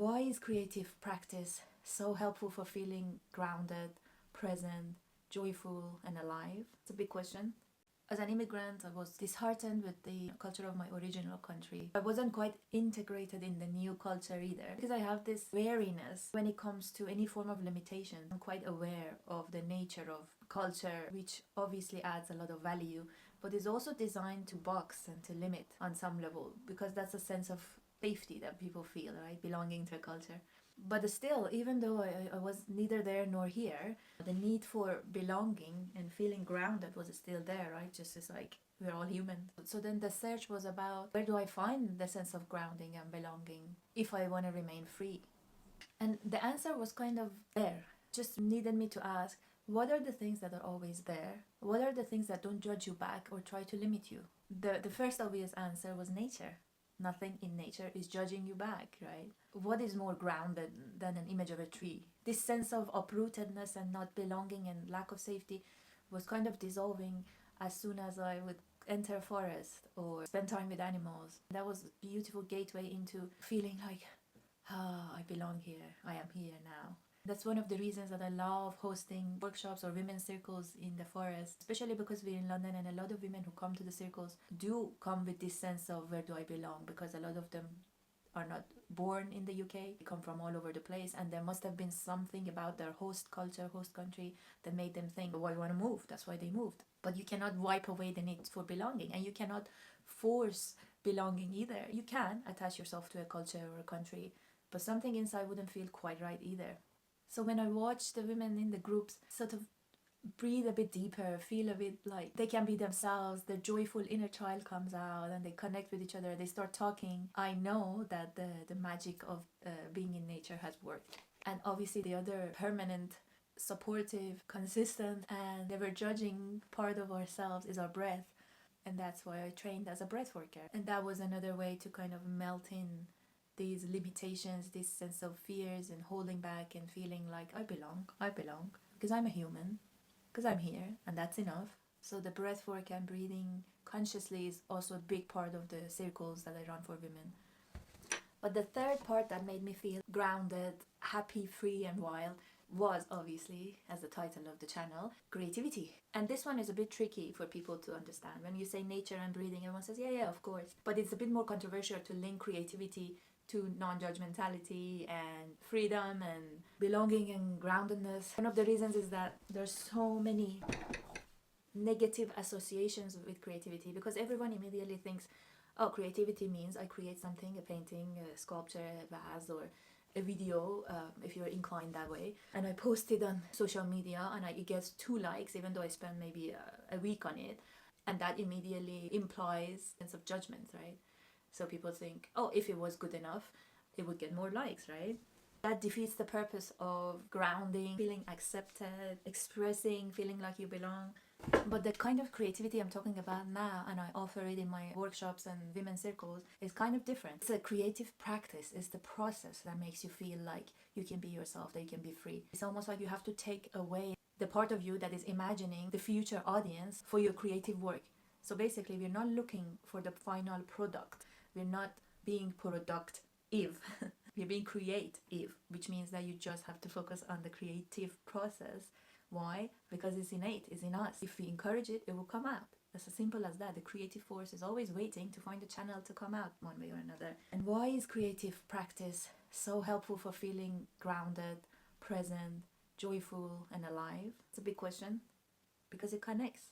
why is creative practice so helpful for feeling grounded, present, joyful, and alive? It's a big question. As an immigrant, I was disheartened with the culture of my original country. I wasn't quite integrated in the new culture either because I have this wariness when it comes to any form of limitation. I'm quite aware of the nature of culture, which obviously adds a lot of value, but is also designed to box and to limit on some level because that's a sense of safety that people feel, right? Belonging to a culture. But still, even though I was neither there nor here, the need for belonging and feeling grounded was still there, right? Just as like we're all human. So then the search was about where do I find the sense of grounding and belonging if I want to remain free? And the answer was kind of there. Just needed me to ask, what are the things that are always there? What are the things that don't judge you back or try to limit you? The first obvious answer was nature. Nothing in nature is judging you back, right? What is more grounded than an image of a tree? This sense of uprootedness and not belonging and lack of safety was kind of dissolving as soon as I would enter a forest or spend time with animals. That was a beautiful gateway into feeling like, I belong here. I am here now. That's one of the reasons that I love hosting workshops or women's circles in the forest, especially because we're in London and a lot of women who come to the circles do come with this sense of where do I belong, because a lot of them are not born in the UK, they come from all over the place, and there must have been something about their host culture, host country that made them think, oh, I want to move, that's why they moved. But you cannot wipe away the need for belonging, and you cannot force belonging either. You can attach yourself to a culture or a country, but something inside wouldn't feel quite right either. So when I watch the women in the groups sort of breathe a bit deeper, feel a bit like they can be themselves, their joyful inner child comes out and they connect with each other, they start talking, I know that the magic of being in nature has worked. And obviously the other permanent, supportive, consistent, and never judging part of ourselves is our breath. And that's why I trained as a breath worker. And that was another way to kind of melt in these limitations, this sense of fears and holding back and feeling like I belong, because I'm a human, because I'm here, and that's enough. So the breath work and breathing consciously is also a big part of the circles that I run for women. But the third part that made me feel grounded, happy, free, and wild was obviously, as the title of the channel, creativity. And this one is a bit tricky for people to understand. When you say nature and breathing, everyone says, yeah, of course. But it's a bit more controversial to link creativity to non-judgmentality and freedom and belonging and groundedness. One of the reasons is that there's so many negative associations with creativity because everyone immediately thinks, oh, creativity means I create something, a painting, a sculpture, a vase, or a video, if you're inclined that way, and I post it on social media and it gets 2 likes, even though I spend maybe a week on it, and that immediately implies a sense of judgment, right? So people think, oh, if it was good enough, it would get more likes, right? That defeats the purpose of grounding, feeling accepted, expressing, feeling like you belong. But the kind of creativity I'm talking about now, and I offer it in my workshops and women's circles, is kind of different. It's a creative practice. It's the process that makes you feel like you can be yourself, that you can be free. It's almost like you have to take away the part of you that is imagining the future audience for your creative work. So basically, we're not looking for the final product. We're not being productive. We're being creative, which means that you just have to focus on the creative process. Why? Because it's innate, it's in us. If we encourage it, it will come out. It's as simple as that. The creative force is always waiting to find a channel to come out one way or another. And why is creative practice so helpful for feeling grounded, present, joyful, and alive? It's a big question because it connects.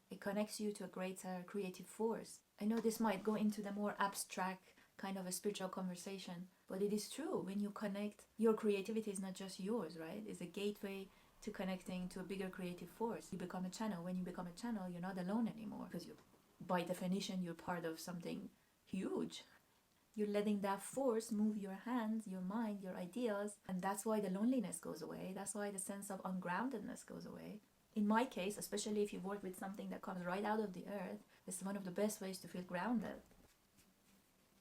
It connects you to a greater creative force. I know this might go into the more abstract kind of a spiritual conversation, but it is true. When you connect, your creativity is not just yours, right? It's a gateway to connecting to a bigger creative force. You become a channel. When you become a channel, you're not alone anymore because by definition, you're part of something huge. You're letting that force move your hands, your mind, your ideas, and that's why the loneliness goes away. That's why the sense of ungroundedness goes away. In my case, especially if you work with something that comes right out of the earth, it's one of the best ways to feel grounded.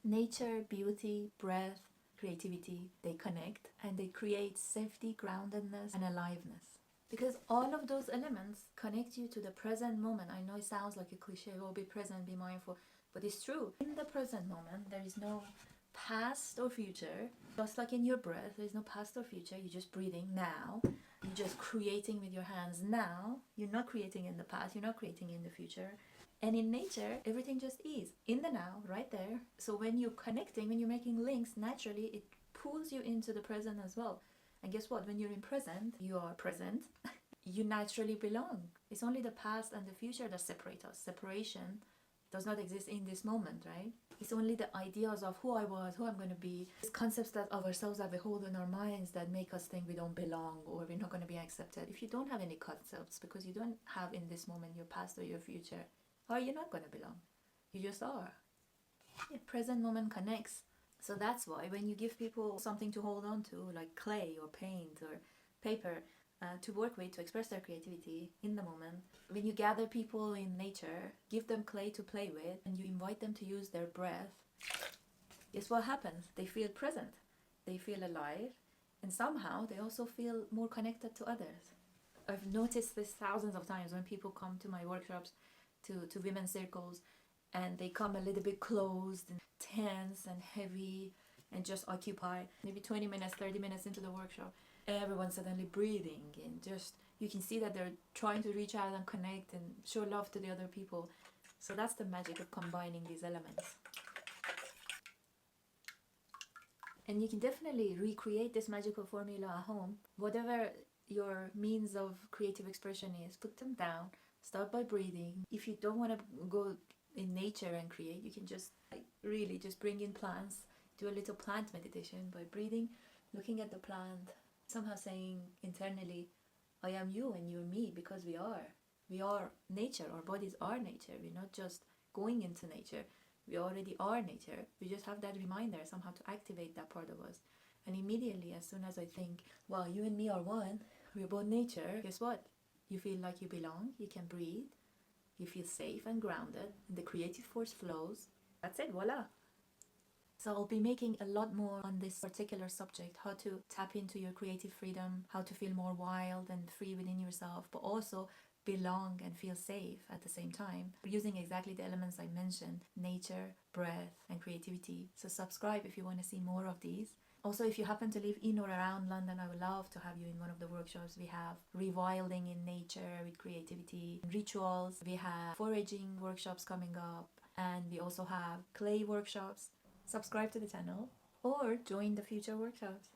Nature, beauty, breath, creativity, they connect and they create safety, groundedness, and aliveness. Because all of those elements connect you to the present moment. I know it sounds like a cliche, oh, be present, be mindful, but it's true. In the present moment, there is no past or future. Just like in your breath, there's no past or future. You're just breathing now. You're just creating with your hands now. You're not creating in the past. You're not creating in the future. And in nature, everything just is in the now, right there. So when you're connecting, when you're making links, naturally it pulls you into the present as well. And guess what? When you're in present, you are present. You naturally belong. It's only the past and the future that separate us. Separation does not exist in this moment, right? It's only the ideas of who I was, who I'm going to be, these concepts that of ourselves that we hold in our minds that make us think we don't belong or we're not going to be accepted. If you don't have any concepts because you don't have in this moment your past or your future, how are you not going to belong? You just are. The present moment connects. So that's why when you give people something to hold on to, like clay or paint or paper, to work with, to express their creativity in the moment. When you gather people in nature, give them clay to play with, and you invite them to use their breath, guess what happens? They feel present, they feel alive, and somehow they also feel more connected to others. I've noticed this thousands of times when people come to my workshops, to women's circles, and they come a little bit closed and tense and heavy and just occupied. Maybe 20 minutes, 30 minutes into the workshop, everyone's suddenly breathing and just you can see that they're trying to reach out and connect and show love to the other people. So that's the magic of combining these elements. And you can definitely recreate this magical formula at home. Whatever your means of creative expression is, put them down, start by breathing. If you don't want to go in nature and create, you can just really just bring in plants, do a little plant meditation by breathing, looking at the plant, somehow saying internally, I am you and you're me, because we are nature. Our bodies are nature. We're not just going into nature. We already are nature. We just have that reminder somehow to activate that part of us. And immediately, as soon as I think, well, you and me are one, we're both nature, guess what? You feel like you belong, you can breathe, you feel safe and grounded, and the creative force flows. That's it, voila. So I'll be making a lot more on this particular subject, how to tap into your creative freedom, how to feel more wild and free within yourself, but also belong and feel safe at the same time, using exactly the elements I mentioned, nature, breath, and creativity. So subscribe if you want to see more of these. Also, if you happen to live in or around London, I would love to have you in one of the workshops. We have rewilding in nature with creativity, rituals, we have foraging workshops coming up, and we also have clay workshops. Subscribe to the channel or join the future workshops.